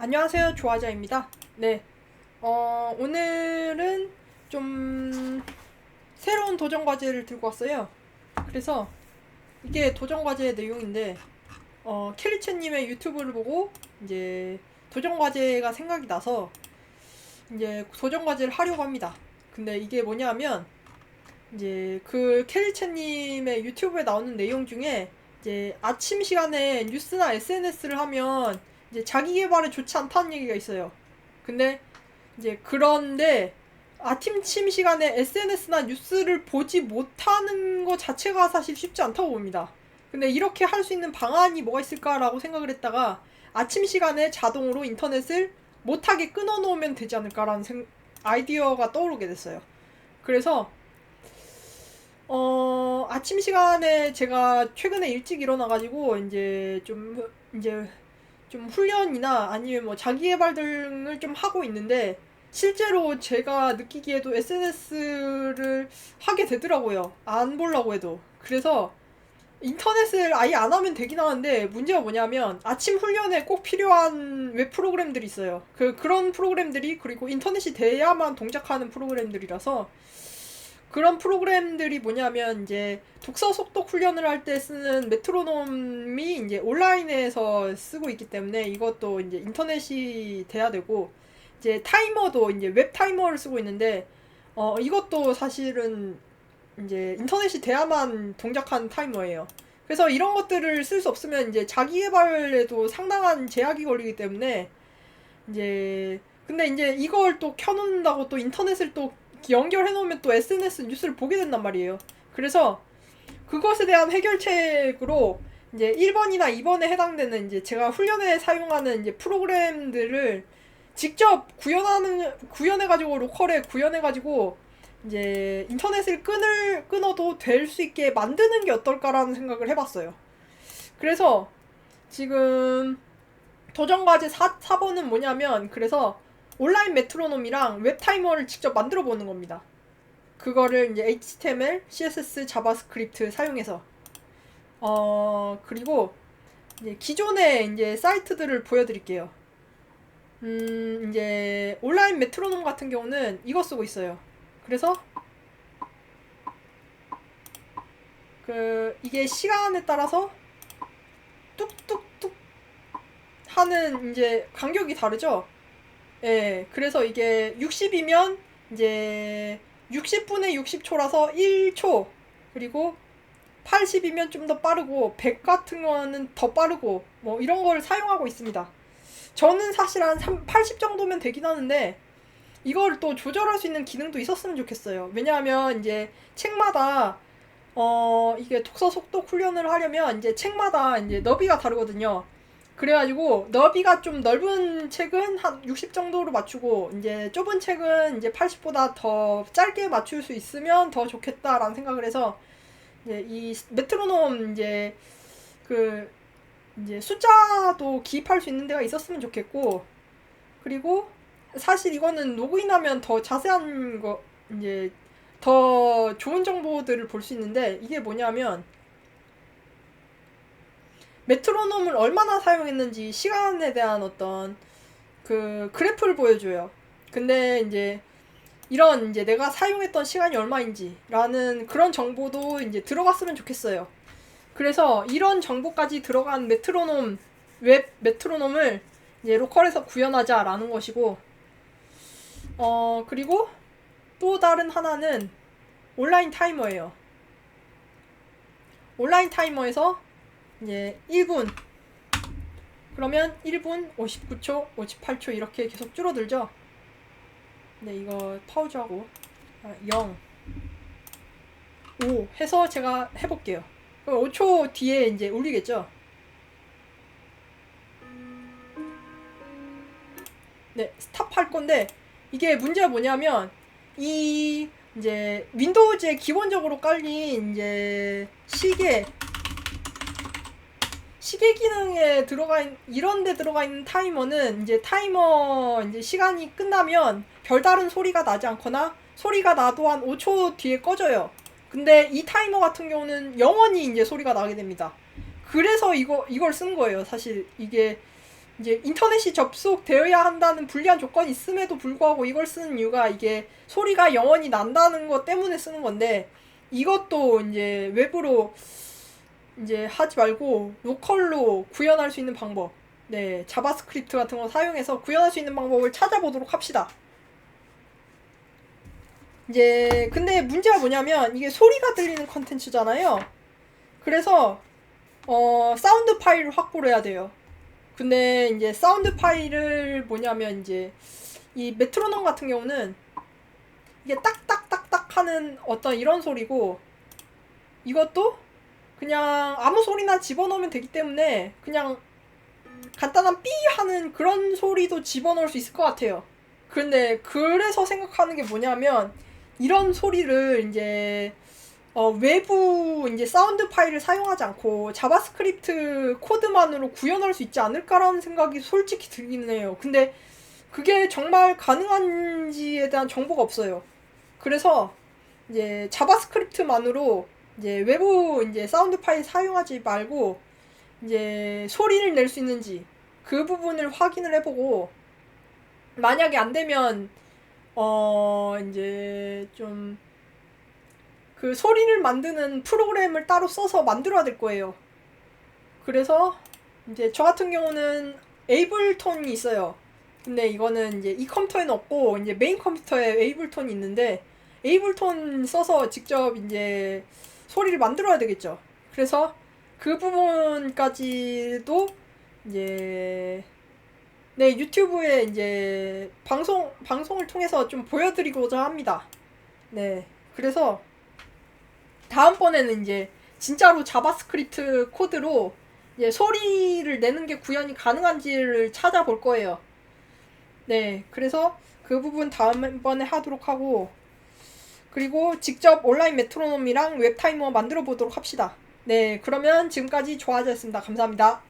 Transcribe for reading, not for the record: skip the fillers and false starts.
안녕하세요, 조아자입니다. 네, 오늘은 좀 새로운 도전 과제를 들고 왔어요. 그래서 이게 도전 과제의 내용인데, 켈리체님의 유튜브를 보고 이제 도전 과제가 생각이 나서 이제 도전 과제를 하려고 합니다. 근데 이게 뭐냐면 이제 그 켈리체님의 유튜브에 나오는 내용 중에 이제 아침 시간에 뉴스나 SNS를 하면 이제 자기 개발에 좋지 않다는 얘기가 있어요. 근데 이제 그런데 아침 시간에 SNS나 뉴스를 보지 못하는 것 자체가 사실 쉽지 않다고 봅니다. 근데 이렇게 할 수 있는 방안이 뭐가 있을까라고 생각을 했다가 아침 시간에 자동으로 인터넷을 못하게 끊어놓으면 되지 않을까라는 아이디어가 떠오르게 됐어요. 그래서 아침 시간에 제가 최근에 일찍 일어나가지고 이제 좀 훈련이나 아니면 뭐 자기계발 등을 좀 하고 있는데 실제로 제가 느끼기에도 SNS를 하게 되더라고요. 안 보려고 해도. 그래서 인터넷을 아예 안 하면 되긴 하는데 문제가 뭐냐면 아침 훈련에 꼭 필요한 웹 프로그램들이 있어요. 그런 프로그램들이 그리고 인터넷이 돼야만 동작하는 프로그램들이라서 그런 프로그램들이 뭐냐면 이제 독서 속독 훈련을 할 때 쓰는 메트로놈이 이제 온라인에서 쓰고 있기 때문에 이것도 이제 인터넷이 돼야 되고 이제 타이머도 이제 웹 타이머를 쓰고 있는데 이것도 사실은 이제 인터넷이 돼야만 동작하는 타이머예요. 그래서 이런 것들을 쓸 수 없으면 이제 자기 개발에도 상당한 제약이 걸리기 때문에 이제 근데 이제 이걸 또 켜놓는다고 또 인터넷을 또 연결해 놓으면 또 SNS 뉴스를 보게 된단 말이에요. 그래서 그것에 대한 해결책으로 이제 1번이나 2번에 해당되는 이제 제가 훈련에 사용하는 이제 프로그램들을 직접 구현해가지고 로컬에 구현해가지고 이제 인터넷을 끊어도 될 수 있게 만드는 게 어떨까라는 생각을 해봤어요. 그래서 지금 도전과제 4번은 뭐냐면 그래서 온라인 메트로놈이랑 웹 타이머를 직접 만들어 보는 겁니다. 그거를 이제 HTML, CSS, 자바스크립트 사용해서 그리고 이제 기존의 이제 사이트들을 보여드릴게요. 이제 온라인 메트로놈 같은 경우는 이거 쓰고 있어요. 그래서 이게 시간에 따라서 뚝뚝뚝 하는 이제 간격이 다르죠. 예, 그래서 이게 60이면 이제 60분의 60초라서 1초, 그리고 80이면 좀 더 빠르고 100 같은 거는 더 빠르고 뭐 이런 걸 사용하고 있습니다. 저는 사실 한 80 정도면 되긴 하는데 이걸 또 조절할 수 있는 기능도 있었으면 좋겠어요. 왜냐하면 이제 책마다 이게 독서 속독 훈련을 하려면 이제 책마다 이제 너비가 다르거든요. 그래가지고 너비가 좀 넓은 책은 한 60 정도로 맞추고 이제 좁은 책은 이제 80보다 더 짧게 맞출 수 있으면 더 좋겠다라는 생각을 해서 이제 이 메트로놈 그 이제 숫자도 기입할 수 있는 데가 있었으면 좋겠고, 그리고 사실 이거는 로그인하면 더 자세한 거 이제 더 좋은 정보들을 볼 수 있는데 이게 뭐냐면 메트로놈을 얼마나 사용했는지 시간에 대한 어떤 그 그래프를 보여줘요. 근데 이제 이런 이제 내가 사용했던 시간이 얼마인지라는 그런 정보도 이제 들어갔으면 좋겠어요. 그래서 이런 정보까지 들어간 웹 메트로놈을 이제 로컬에서 구현하자라는 것이고, 그리고 또 다른 하나는 온라인 타이머예요. 온라인 타이머에서 이제 1분, 그러면 1분 59초, 58초 이렇게 계속 줄어들죠. 네, 이거 파우즈하고 0, 5 해서 제가 해볼게요. 5초 뒤에 이제 울리겠죠. 네, 스탑 할 건데 이게 문제가 뭐냐면 이 이제 윈도우즈에 기본적으로 깔린 이제 시계 기능에 이런 데 들어가 있는 타이머는 이제 타이머 이제 시간이 끝나면 별다른 소리가 나지 않거나 소리가 나도 한 5초 뒤에 꺼져요. 근데 이 타이머 같은 경우는 영원히 이제 소리가 나게 됩니다. 그래서 이걸 쓴 거예요. 사실 이게 이제 인터넷이 접속되어야 한다는 불리한 조건이 있음에도 불구하고 이걸 쓰는 이유가 이게 소리가 영원히 난다는 것 때문에 쓰는 건데, 이것도 이제 외부로 이제 하지 말고 로컬로 구현할 수 있는 방법, 네, 자바스크립트 같은 거 사용해서 구현할 수 있는 방법을 찾아보도록 합시다. 이제 근데 문제가 뭐냐면 이게 소리가 들리는 컨텐츠잖아요. 그래서 사운드 파일을 확보를 해야 돼요. 근데 이제 사운드 파일을 뭐냐면 이제 이 메트로놈 같은 경우는 이게 딱딱딱딱 하는 어떤 이런 소리고, 이것도 그냥 아무 소리나 집어넣으면 되기 때문에 그냥 간단한 삐 하는 그런 소리도 집어넣을 수 있을 것 같아요. 그런데 그래서 생각하는 게 뭐냐면 이런 소리를 이제 외부 이제 사운드 파일을 사용하지 않고 자바스크립트 코드만으로 구현할 수 있지 않을까라는 생각이 솔직히 들기는 해요. 근데 그게 정말 가능한지에 대한 정보가 없어요. 그래서 이제 자바스크립트만으로 이제 외부 이제 사운드 파일 사용하지 말고 이제 소리를 낼 수 있는지 그 부분을 확인을 해보고, 만약에 안 되면 이제 좀 그 소리를 만드는 프로그램을 따로 써서 만들어야 될 거예요. 그래서 이제 저 같은 경우는 에이블톤이 있어요. 근데 이거는 이제 이 컴퓨터에는 없고 이제 메인 컴퓨터에 에이블톤이 있는데, 에이블톤 써서 직접 이제 소리를 만들어야 되겠죠. 그래서 그 부분까지도 이제 네, 유튜브에 이제 방송을 통해서 좀 보여드리고자 합니다. 네, 그래서 다음번에는 이제 진짜로 자바스크립트 코드로 이제 소리를 내는 게 구현이 가능한지를 찾아볼 거예요. 네, 그래서 그 부분 다음번에 하도록 하고, 그리고 직접 온라인 메트로놈이랑 웹타이머 만들어 보도록 합시다. 네, 그러면 지금까지 조아지였습니다. 감사합니다.